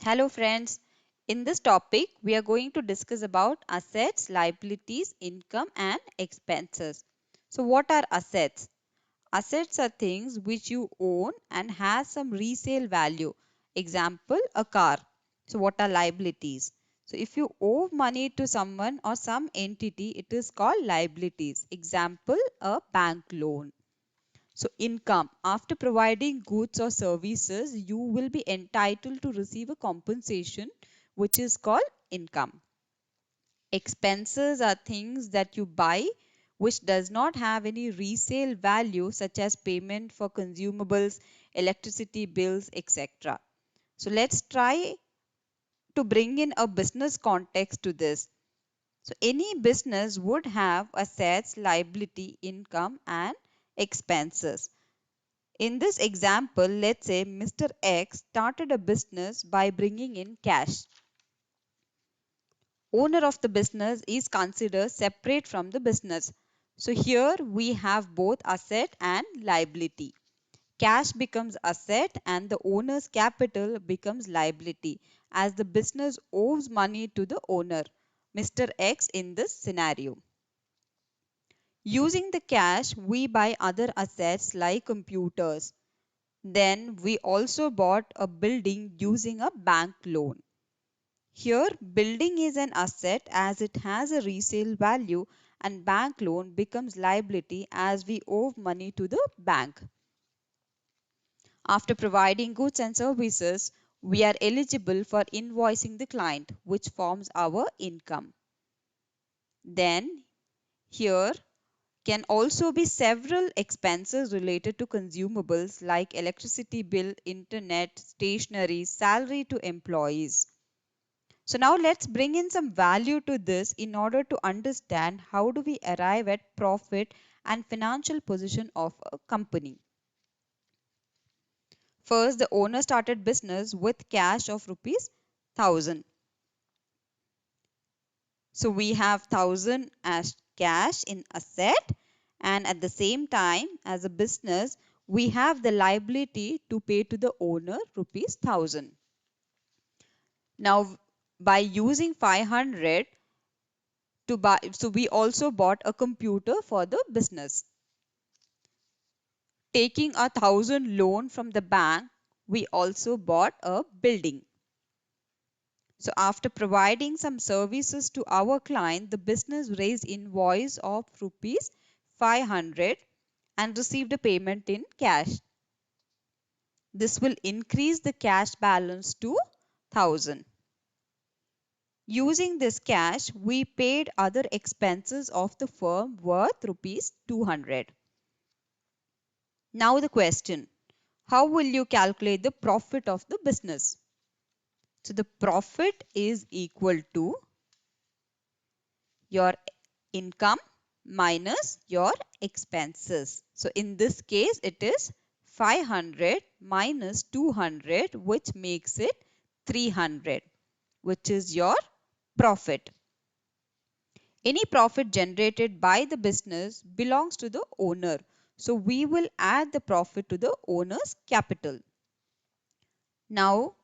Hello friends, in this topic we are going to discuss about assets, liabilities, income and expenses. So what are assets? Assets are things which you own and has some resale value. Example, a car. So what are liabilities? So if you owe money to someone or some entity, it is called liabilities. Example, a bank loan. So income, after providing goods or services, you will be entitled to receive a compensation which is called income. Expenses are things that you buy which does not have any resale value such as payment for consumables, electricity bills, etc. So let's try to bring in a business context to this. So any business would have assets, liability, income and expenses. In this example, let's say Mr. X started a business by bringing in cash. Owner of the business is considered separate from the business. So here we have both asset and liability. Cash becomes asset and the owner's capital becomes liability as the business owes money to the owner, Mr. X in this scenario. Using the cash, we buy other assets like computers. Then we also bought a building using a bank loan. Here, building is an asset as it has a resale value and bank loan becomes liability as we owe money to the bank. After providing goods and services, we are eligible for invoicing the client, which forms our income. Then, here can also be several expenses related to consumables like electricity bill, internet, stationery, salary to employees. So now let's bring in some value to this in order to understand how do we arrive at profit and financial position of a company. First, the owner started business with cash of rupees 1000. So we have 1000 as cash in asset, and at the same time as a business we have the liability to pay to the owner rupees 1000. Now by using 500 to buy, so we also bought a computer for the business. Taking a 1000 loan from the bank, we also bought a building. So after providing some services to our client, the business raised invoice of rupees 500 and received a payment in cash. This will increase the cash balance to 1000. Using this cash, we paid other expenses of the firm worth rupees 200. Now the question, how will you calculate the profit of the business? So the profit is equal to your income minus your expenses. So in this case, it is 500 minus 200, which makes it 300, which is your profit. Any profit generated by the business belongs to the owner. So we will add the profit to the owner's capital. Now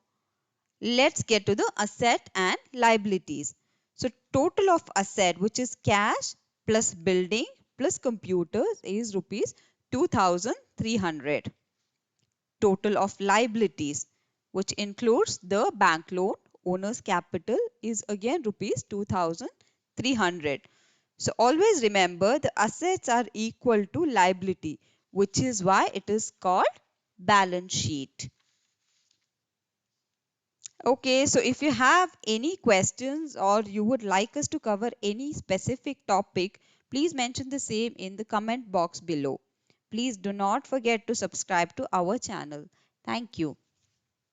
let's get to the asset and liabilities. So total of asset, which is cash plus building plus computers, is rupees 2300. Total of liabilities, which includes the bank loan, owner's capital, is again rupees 2300. So always remember the assets are equal to liability, which is why it is called balance sheet. Okay, so if you have any questions or you would like us to cover any specific topic, please mention the same in the comment box below. Please do not forget to subscribe to our channel. Thank you.